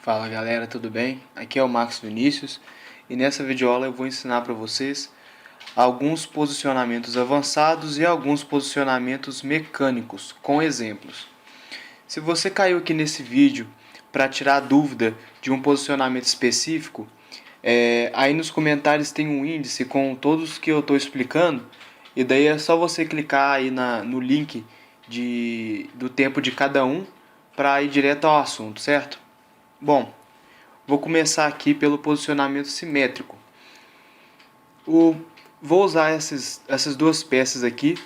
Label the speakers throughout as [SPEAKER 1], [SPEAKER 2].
[SPEAKER 1] Fala galera, tudo bem? Aqui é o Max Vinícius e nessa videoaula eu vou ensinar para vocês alguns posicionamentos avançados e alguns posicionamentos mecânicos com exemplos. Se você caiu aqui nesse vídeo para tirar dúvida de um posicionamento específico, aí nos comentários tem um índice com todos que eu estou explicando e daí é só você clicar aí no link do tempo de cada um para ir direto ao assunto, certo? Bom, vou começar aqui pelo posicionamento simétrico. Vou usar essas duas peças aqui,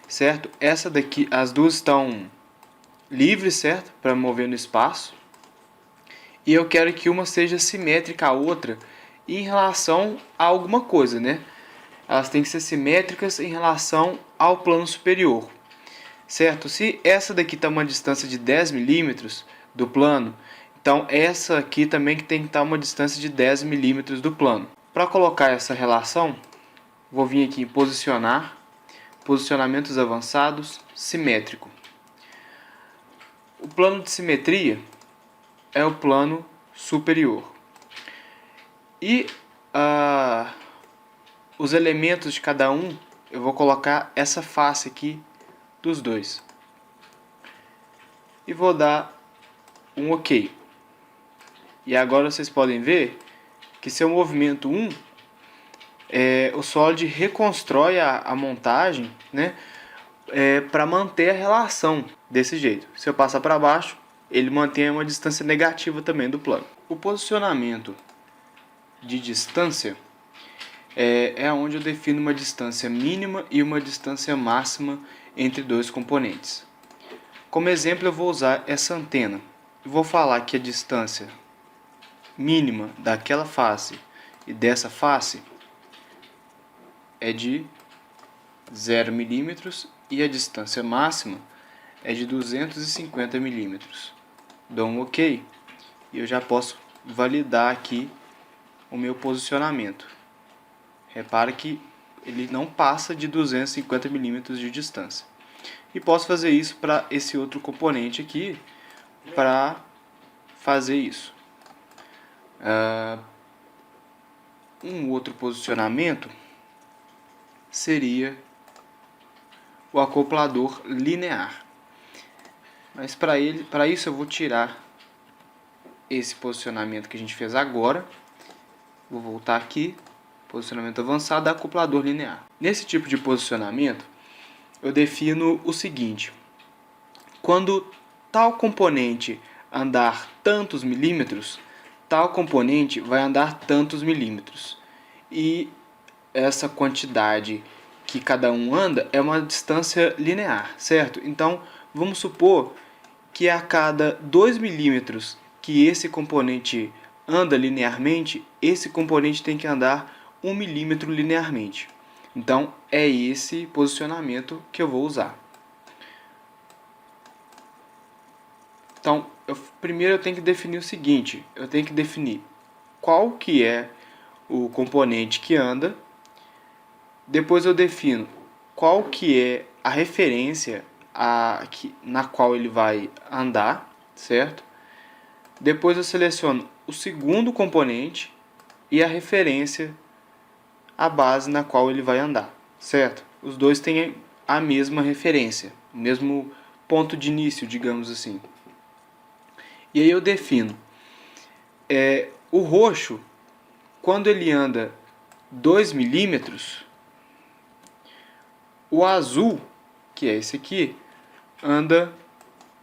[SPEAKER 1] certo? Essa daqui, as duas estão livres, certo? Para mover no espaço. E eu quero que uma seja simétrica à outra em relação a alguma coisa, né? Elas têm que ser simétricas em relação ao plano superior, certo? Se essa daqui está uma distância de 10 milímetros do plano, então essa aqui também tem que estar uma distância de 10 milímetros do plano. Para colocar essa relação, vou vir aqui em posicionar, posicionamentos avançados, simétrico. O plano de simetria é o plano superior. E os elementos de cada um, eu vou colocar essa face aqui dos dois. E vou dar um OK. E agora vocês podem ver que se eu movimento 1, o Solid reconstrói a montagem, né, para manter a relação desse jeito. Se eu passar para baixo, ele mantém uma distância negativa também do plano. O posicionamento de distância é onde eu defino uma distância mínima e uma distância máxima entre dois componentes. Como exemplo, eu vou usar essa antena. Vou falar que a distância mínima daquela face e dessa face é de 0 milímetros e a distância máxima é de 250 milímetros. Dou um OK e eu já posso validar aqui o meu posicionamento. Repara que ele não passa de 250 milímetros de distância. E posso fazer isso para esse outro componente aqui, para fazer isso. Um outro posicionamento seria o acoplador linear. Mas para isso eu vou tirar esse posicionamento que a gente fez agora. Vou voltar aqui, posicionamento avançado, acoplador linear. Nesse tipo de posicionamento, eu defino o seguinte: quando tal componente andar tantos milímetros, tal componente vai andar tantos milímetros. E essa quantidade que cada um anda é uma distância linear, certo? Então, vamos supor que a cada 2 milímetros que esse componente anda linearmente, esse componente tem que andar 1 milímetro linearmente. Então, é esse posicionamento que eu vou usar. Então, primeiro eu tenho que definir o seguinte: eu tenho que definir qual que é o componente que anda. Depois eu defino qual que é a referência na qual ele vai andar, certo? Depois eu seleciono o segundo componente e a referência, a base na qual ele vai andar, certo? Os dois têm a mesma referência, o mesmo ponto de início, digamos assim. E aí eu defino o roxo, quando ele anda 2 milímetros, o azul, que é esse aqui, anda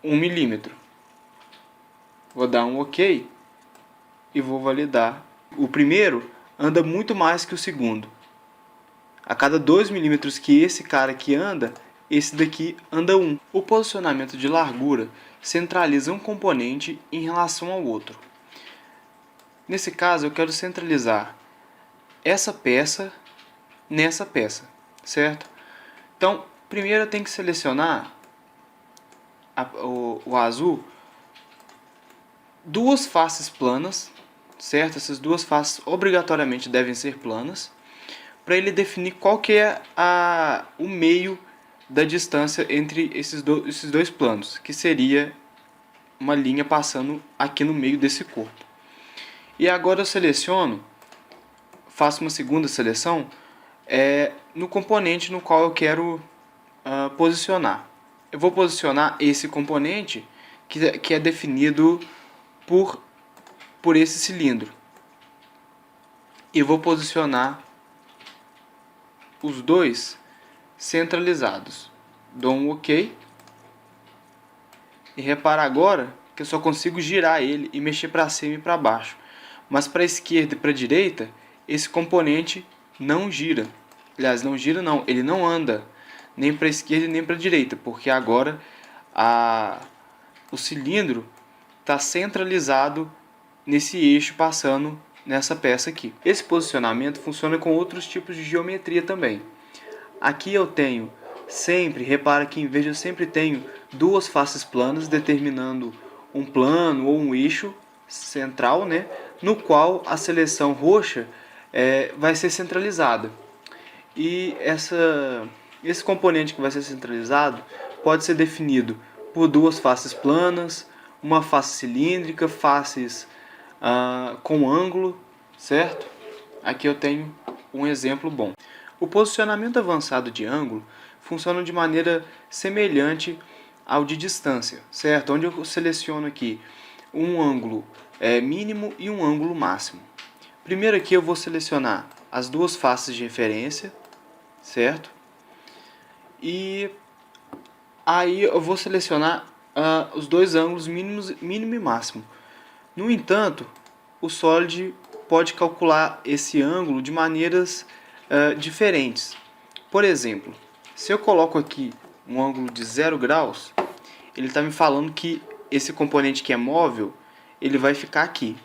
[SPEAKER 1] 1 milímetro. Vou dar um OK e vou validar. O primeiro anda muito mais que o segundo. A cada 2 milímetros que esse cara aqui anda, esse daqui anda 1. O posicionamento de largura centraliza um componente em relação ao outro. Nesse caso, eu quero centralizar essa peça nessa peça, certo? Então, primeiro eu tenho que selecionar o azul, duas faces planas, certo? Essas duas faces obrigatoriamente devem ser planas, para ele definir qual que é o meio da distância entre esses dois planos, que seria uma linha passando aqui no meio desse corpo. E agora eu seleciono, faço uma segunda seleção no componente no qual eu quero posicionar. Eu vou posicionar esse componente que é definido por esse cilindro. E vou posicionar os dois centralizados. Dou um OK. E repara agora que eu só consigo girar ele e mexer para cima e para baixo. Mas para a esquerda e para a direita, esse componente não gira. Aliás, não gira não, ele não anda nem para a esquerda nem para a direita, porque agora o cilindro está centralizado nesse eixo passando nessa peça aqui. Esse posicionamento funciona com outros tipos de geometria também. Aqui eu tenho sempre, repara que em vez eu sempre tenho duas faces planas determinando um plano ou um eixo central, né, no qual a seleção roxa vai ser centralizada. E esse componente que vai ser centralizado pode ser definido por duas faces planas, uma face cilíndrica, faces com ângulo, certo? Aqui eu tenho um exemplo bom. O posicionamento avançado de ângulo funciona de maneira semelhante ao de distância, certo? Onde eu seleciono aqui um ângulo mínimo e um ângulo máximo. Primeiro aqui eu vou selecionar as duas faces de referência, certo? E aí eu vou selecionar os dois ângulos mínimo e máximo. No entanto, o Solid pode calcular esse ângulo de maneiras diferentes. Por exemplo, se eu coloco aqui um ângulo de 0 graus, ele está me falando que esse componente que é móvel, ele vai ficar aqui.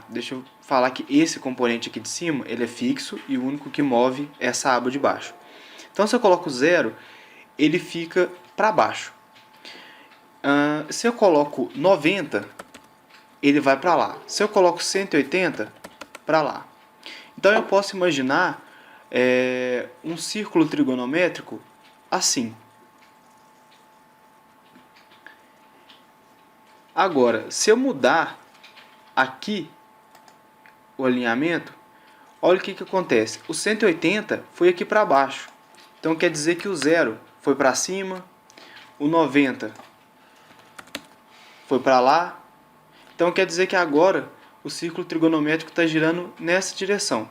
[SPEAKER 1] Deixa eu falar que esse componente aqui de cima, ele é fixo e o único que move é essa aba de baixo. Então, se eu coloco 0, ele fica para baixo. Se eu coloco 90, ele vai para lá. Se eu coloco 180, para lá. Então, eu posso imaginar um círculo trigonométrico assim. Agora, se eu mudar aqui o alinhamento, olha o que acontece. O 180 foi aqui para baixo. Então quer dizer que o 0 foi para cima, o 90 foi para lá. Então quer dizer que agora o círculo trigonométrico está girando nessa direção.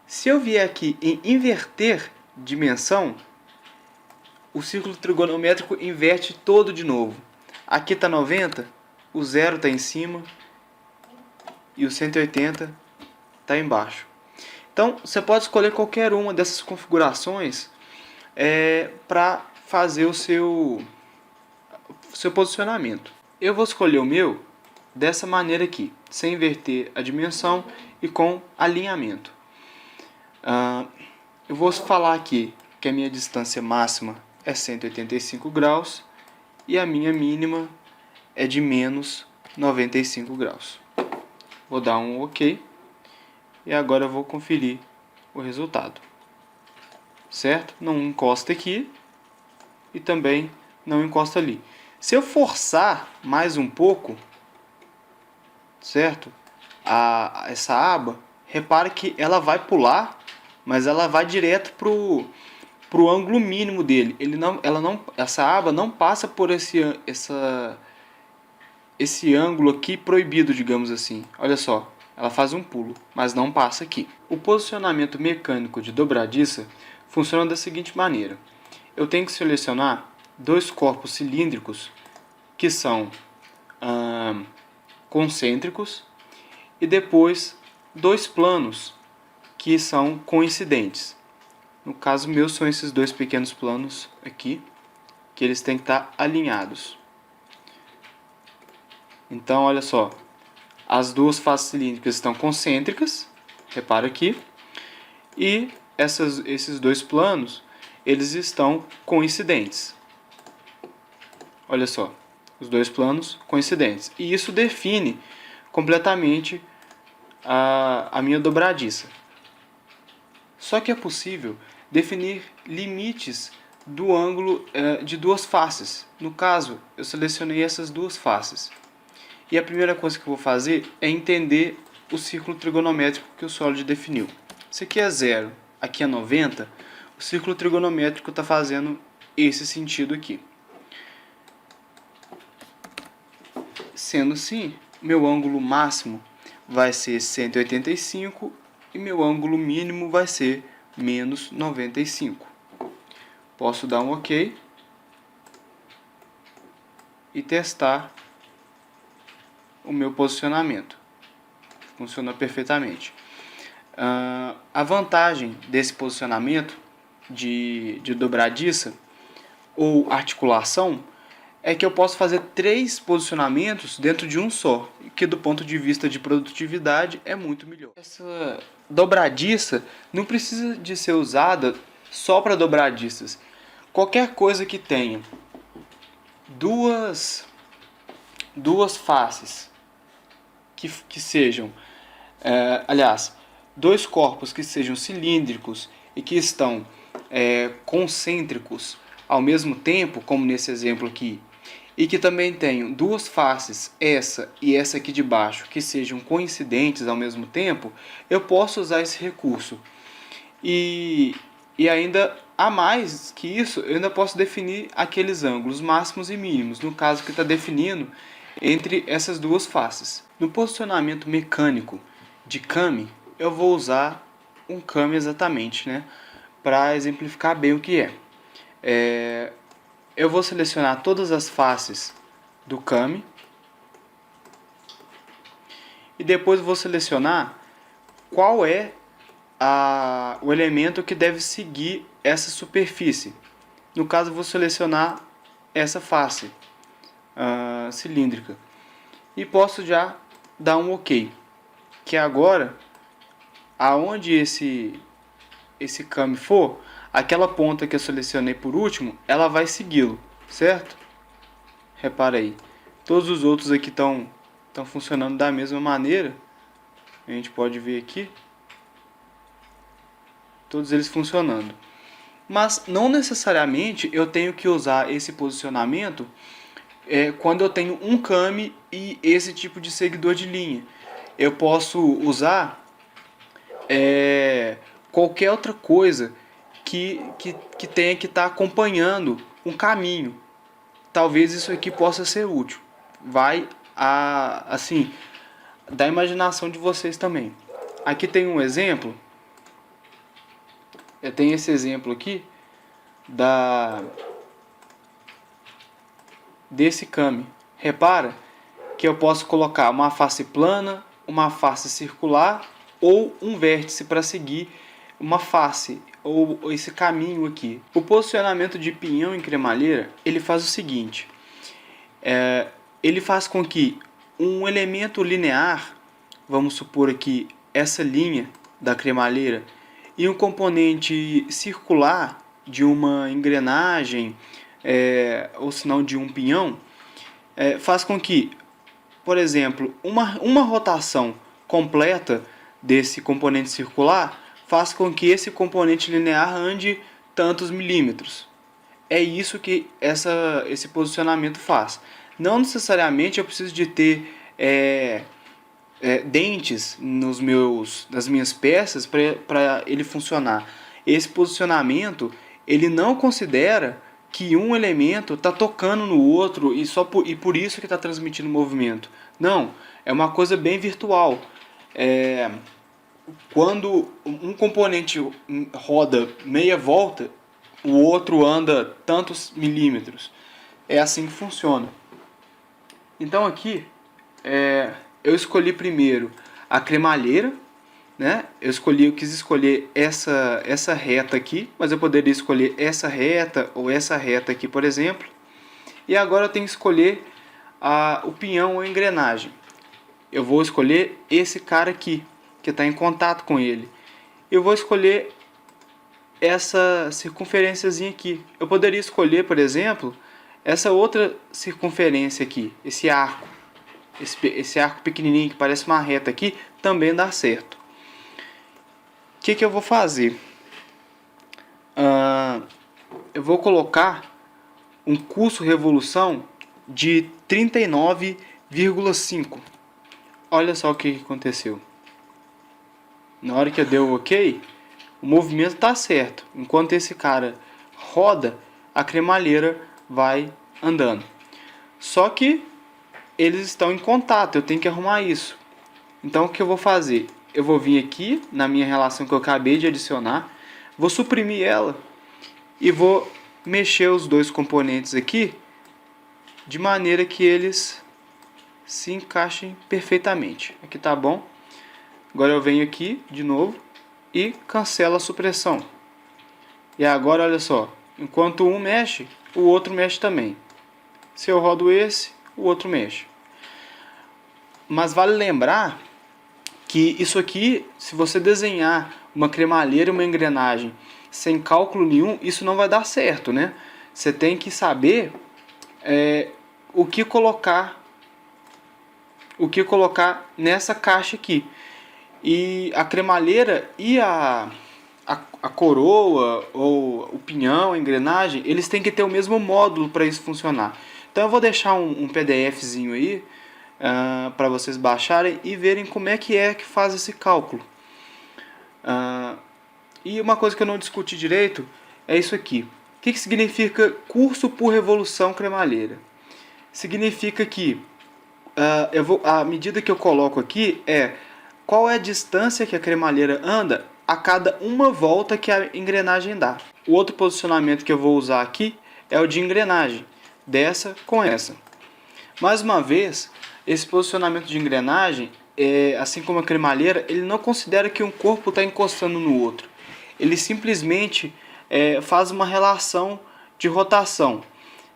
[SPEAKER 1] Se eu vier aqui em inverter dimensão, o círculo trigonométrico inverte todo de novo. Aqui está 90, o 0 está em cima e o 180 está embaixo. Então, você pode escolher qualquer uma dessas configurações para fazer o seu posicionamento. Eu vou escolher o meu dessa maneira aqui, sem inverter a dimensão e com alinhamento. Eu vou falar aqui que a minha distância máxima é 185 graus e a minha mínima é de menos 95 graus. Vou dar um OK e agora eu vou conferir o resultado. Certo? Não encosta aqui e também não encosta ali. Se eu forçar mais um pouco, certo? Essa aba, repare que ela vai pular, mas ela vai direto pro ângulo mínimo dele. Essa aba não passa por esse ângulo aqui proibido, digamos assim. Olha só, ela faz um pulo, mas não passa aqui. O posicionamento mecânico de dobradiça funciona da seguinte maneira. Eu tenho que selecionar dois corpos cilíndricos que são concêntricos e depois dois planos que são coincidentes. No caso meu são esses dois pequenos planos aqui, que eles têm que estar alinhados. Então, olha só, as duas faces cilíndricas estão concêntricas, repara aqui, e esses dois planos, eles estão coincidentes. Olha só, os dois planos coincidentes. E isso define completamente a minha dobradiça. Só que é possível definir limites do ângulo de duas faces. No caso, eu selecionei essas duas faces. E a primeira coisa que eu vou fazer é entender o círculo trigonométrico que o Solid definiu. Isso aqui é 0, aqui é 90. O círculo trigonométrico está fazendo esse sentido aqui. Sendo assim, meu ângulo máximo vai ser 185 e meu ângulo mínimo vai ser menos 95. Posso dar um OK e testar o meu posicionamento. Funciona perfeitamente. A vantagem desse posicionamento de dobradiça ou articulação é que eu posso fazer 3 posicionamentos dentro de um só, que do ponto de vista de produtividade é muito melhor. Essa dobradiça não precisa de ser usada só para dobradiças. Qualquer coisa que tenha duas faces que sejam, aliás, dois corpos que sejam cilíndricos e que estão concêntricos ao mesmo tempo, como nesse exemplo aqui, e que também tenham duas faces, essa e essa aqui de baixo, que sejam coincidentes ao mesmo tempo, eu posso usar esse recurso. E ainda a mais que isso, eu ainda posso definir aqueles ângulos máximos e mínimos, no caso que está definindo entre essas duas faces. No posicionamento mecânico de kame, eu vou usar um kame exatamente, né, para exemplificar bem o que é. Eu vou selecionar todas as faces do kame e depois vou selecionar qual é o elemento que deve seguir essa superfície. No caso, vou selecionar essa face cilíndrica e posso já dar um OK, que agora aonde esse kame for, aquela ponta que eu selecionei por último, ela vai segui-lo, certo? Repara aí, todos os outros aqui estão funcionando da mesma maneira. A gente pode ver aqui, todos eles funcionando. Mas não necessariamente eu tenho que usar esse posicionamento quando eu tenho um kame e esse tipo de seguidor de linha. Eu posso usar qualquer outra coisa que tenha que estar acompanhando um caminho. Talvez isso aqui possa ser útil. Vai assim, da imaginação de vocês também. Aqui tem um exemplo. Eu tenho esse exemplo aqui desse kame. Repara que eu posso colocar uma face plana, uma face circular ou um vértice para seguir uma face ou esse caminho aqui. O posicionamento de pinhão em cremalheira, ele faz o seguinte: ele faz com que um elemento linear, vamos supor aqui essa linha da cremalheira, e um componente circular de uma engrenagem, ou se não de um pinhão, faz com que, por exemplo, uma rotação completa desse componente circular faz com que esse componente linear ande tantos milímetros. É isso que esse posicionamento faz. Não necessariamente eu preciso de ter dentes nas minhas peças para ele funcionar. Esse posicionamento ele não considera que um elemento está tocando no outro e por isso que está transmitindo movimento. Não, é uma coisa bem virtual. Quando um componente roda meia volta, o outro anda tantos milímetros. É assim que funciona. Então aqui eu escolhi primeiro a cremalheira, né? Eu quis escolher essa reta aqui, mas eu poderia escolher essa reta ou essa reta aqui, por exemplo. E agora eu tenho que escolher o pinhão ou a engrenagem. Eu vou escolher esse cara aqui, que está em contato com ele. Eu vou escolher essa circunferênciazinha aqui. Eu poderia escolher, por exemplo, essa outra circunferência aqui, esse arco. Esse arco pequenininho que parece uma reta aqui, também dá certo. O que eu vou fazer? eu vou colocar um curso revolução de 39,5. Olha só o que aconteceu. Na hora que eu dei o OK, o movimento está certo. Enquanto esse cara roda, a cremalheira vai andando. Só que eles estão em contato, eu tenho que arrumar isso. Então o que eu vou fazer? Eu vou vir aqui na minha relação que eu acabei de adicionar, vou suprimir ela e vou mexer os dois componentes aqui de maneira que eles se encaixem perfeitamente. Aqui tá bom. Agora eu venho aqui de novo e cancelo a supressão. E agora olha só, enquanto um mexe, o outro mexe também. Se eu rodo esse, o outro mexe. Mas vale lembrar que isso aqui, se você desenhar uma cremalheira e uma engrenagem sem cálculo nenhum, isso não vai dar certo, né? Você tem que saber o que colocar nessa caixa aqui. E a cremalheira e a coroa ou o pinhão, a engrenagem, eles têm que ter o mesmo módulo para isso funcionar. Então eu vou deixar um PDFzinho aí para vocês baixarem e verem como é que faz esse cálculo. E uma coisa que eu não discuti direito é isso aqui. O que significa curso por revolução cremalheira? Significa que a medida que eu coloco aqui é qual é a distância que a cremalheira anda a cada uma volta que a engrenagem dá. O outro posicionamento que eu vou usar aqui é o de engrenagem, dessa com essa. Mais uma vez, esse posicionamento de engrenagem, assim como a cremalheira, ele não considera que um corpo está encostando no outro. Ele simplesmente faz uma relação de rotação.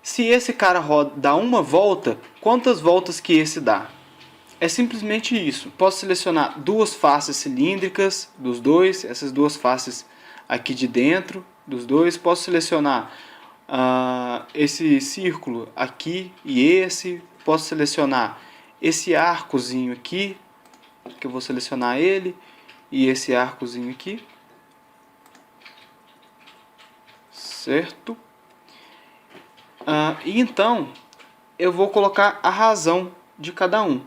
[SPEAKER 1] Se esse cara dá uma volta, quantas voltas que esse dá? É simplesmente isso. Posso selecionar duas faces cilíndricas dos dois, essas duas faces aqui de dentro dos dois. Posso selecionar esse círculo aqui e esse. Posso selecionar esse arcozinho aqui, que eu vou selecionar ele, e esse arcozinho aqui. Certo? E então, eu vou colocar a razão de cada um.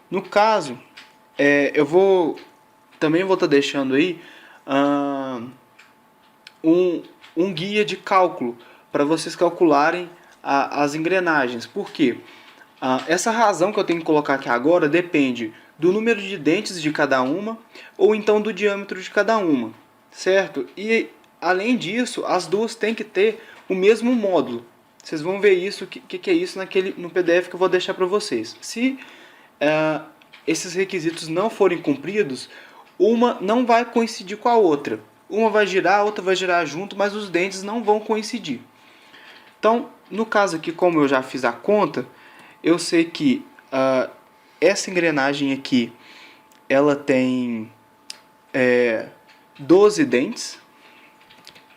[SPEAKER 1] No caso, também vou estar deixando aí um guia de cálculo para vocês calcularem as engrenagens. Por quê? Essa razão que eu tenho que colocar aqui agora depende do número de dentes de cada uma ou então do diâmetro de cada uma, certo? E além disso, as duas têm que ter o mesmo módulo. Vocês vão ver isso, que é isso no PDF que eu vou deixar para vocês. Se esses requisitos não forem cumpridos, uma não vai coincidir com a outra. Uma vai girar, a outra vai girar junto, mas os dentes não vão coincidir. Então, no caso aqui, como eu já fiz a conta, eu sei que essa engrenagem aqui, ela tem 12 dentes.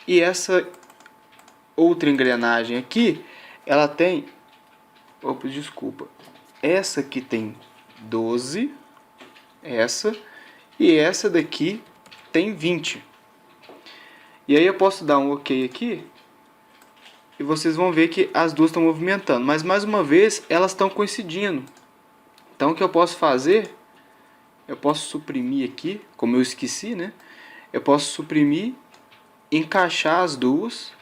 [SPEAKER 1] E essa outra engrenagem aqui, ela tem... Opa, desculpa. Essa aqui tem 12, e essa daqui tem 20. E aí eu posso dar um OK aqui, e vocês vão ver que as duas estão movimentando, mas mais uma vez elas estão coincidindo. Então o que eu posso fazer, eu posso suprimir aqui, como eu esqueci, né? Eu posso suprimir, encaixar as duas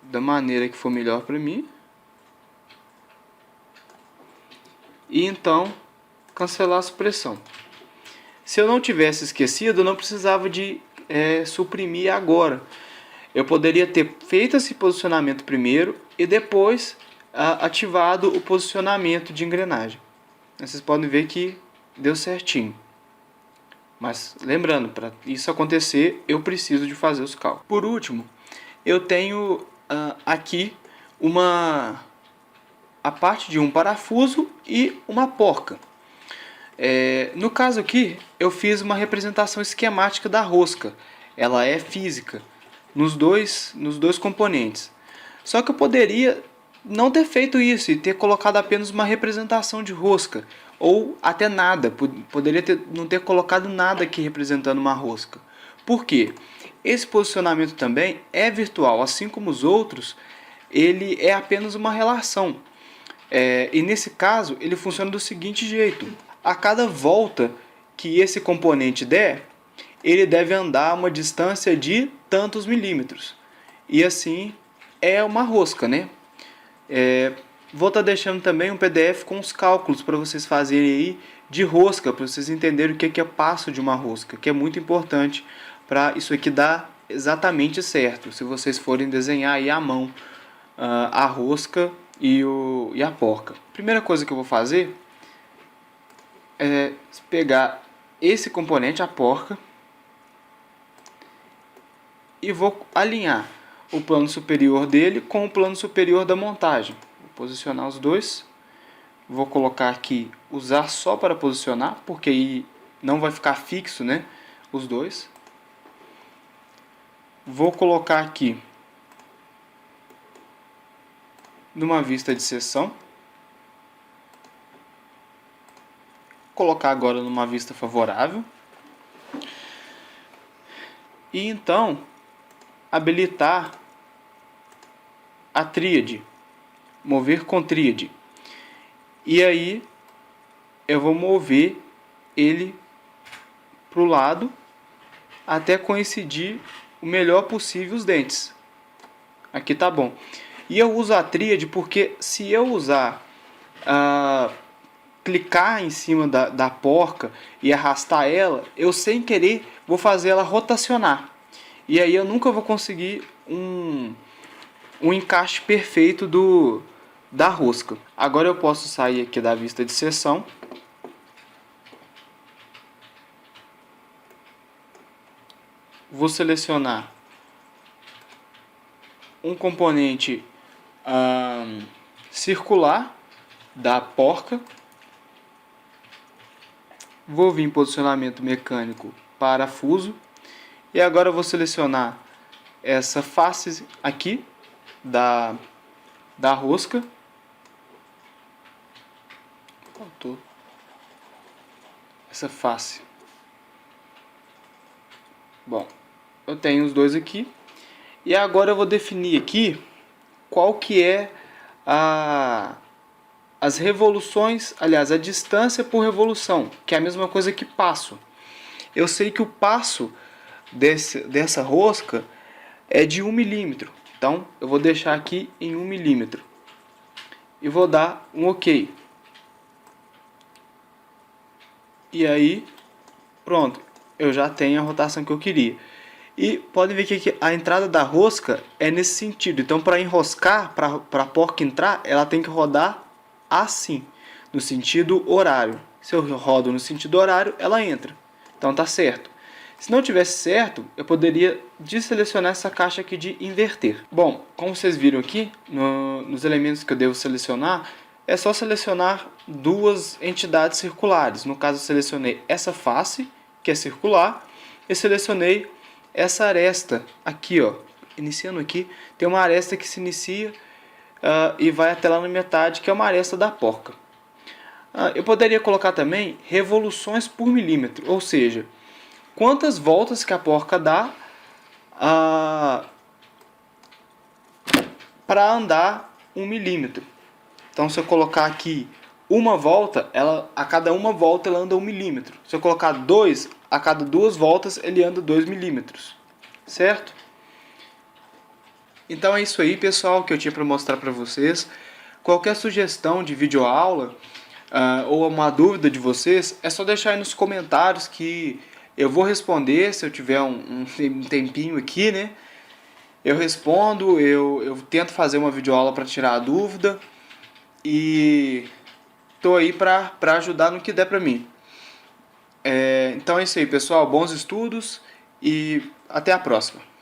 [SPEAKER 1] da maneira que for melhor para mim. E então cancelar a supressão. Se eu não tivesse esquecido, eu não precisava de suprimir agora. Eu poderia ter feito esse posicionamento primeiro e depois ativado o posicionamento de engrenagem. Vocês podem ver que deu certinho. Mas lembrando, para isso acontecer, eu preciso de fazer os cálculos. Por último, eu tenho aqui a parte de um parafuso e uma porca. No caso aqui, eu fiz uma representação esquemática da rosca. Ela é física nos dois componentes. Só que eu poderia não ter feito isso e ter colocado apenas uma representação de rosca. Ou até nada. Poderia não ter colocado nada aqui representando uma rosca. Por quê? Esse posicionamento também é virtual, assim como os outros, ele é apenas uma relação. E nesse caso, ele funciona do seguinte jeito: a cada volta que esse componente der, ele deve andar uma distância de tantos milímetros. E assim é uma rosca, né? Vou estar deixando também um PDF com os cálculos para vocês fazerem aí de rosca, para vocês entenderem o que é passo de uma rosca, que é muito importante para isso aqui dar exatamente certo, se vocês forem desenhar aí à mão a rosca e a porca. Primeira coisa que eu vou fazer é pegar esse componente, a porca, e vou alinhar o plano superior dele com o plano superior da montagem. Vou posicionar os dois. Vou colocar aqui usar só para posicionar, porque aí não vai ficar fixo, né, os dois. Vou colocar aqui numa vista de seção. Colocar agora numa vista favorável. E então habilitar a tríade, mover com tríade. E aí eu vou mover ele para o lado até coincidir o melhor possível os dentes. Aqui tá bom. E eu uso a tríade porque se eu usar clicar em cima da porca e arrastar ela, eu sem querer vou fazer ela rotacionar. E aí eu nunca vou conseguir um encaixe perfeito da rosca. Agora eu posso sair aqui da vista de seção. Vou selecionar um componente circular da porca. Vou vir em posicionamento mecânico, parafuso. E agora eu vou selecionar essa face aqui da rosca. Faltou essa face. Bom, eu tenho os dois aqui. E agora eu vou definir aqui qual que é as revoluções, aliás, a distância por revolução, que é a mesma coisa que passo. Eu sei que o passo dessa rosca é de 1 milímetro. Então, eu vou deixar aqui em 1 milímetro. E vou dar um OK. E aí, pronto. Eu já tenho a rotação que eu queria. E podem ver que aqui a entrada da rosca é nesse sentido. Então, para enroscar, para a porca entrar, ela tem que rodar assim, no sentido horário. Se eu rodo no sentido horário, ela entra. Então, tá certo. Se não tivesse certo, eu poderia desselecionar essa caixa aqui de inverter. Bom, como vocês viram aqui, nos elementos que eu devo selecionar, é só selecionar duas entidades circulares. No caso, eu selecionei essa face, que é circular, e selecionei essa aresta aqui, ó, iniciando aqui, tem uma aresta que se inicia e vai até lá na metade, que é uma aresta da porca. Eu poderia colocar também revoluções por milímetro, ou seja, quantas voltas que a porca dá para andar 1 milímetro. Então, se eu colocar aqui uma volta, a cada uma volta ela anda 1 milímetro. Se eu colocar 2, a cada 2 voltas ele anda 2 milímetros. Certo? Então é isso aí, pessoal, que eu tinha para mostrar para vocês. Qualquer sugestão de videoaula ou uma dúvida de vocês, é só deixar aí nos comentários que eu vou responder se eu tiver um tempinho aqui, né? Eu respondo, eu tento fazer uma videoaula para tirar a dúvida e tô aí para ajudar no que der para mim. Então é isso aí, pessoal. Bons estudos e até a próxima.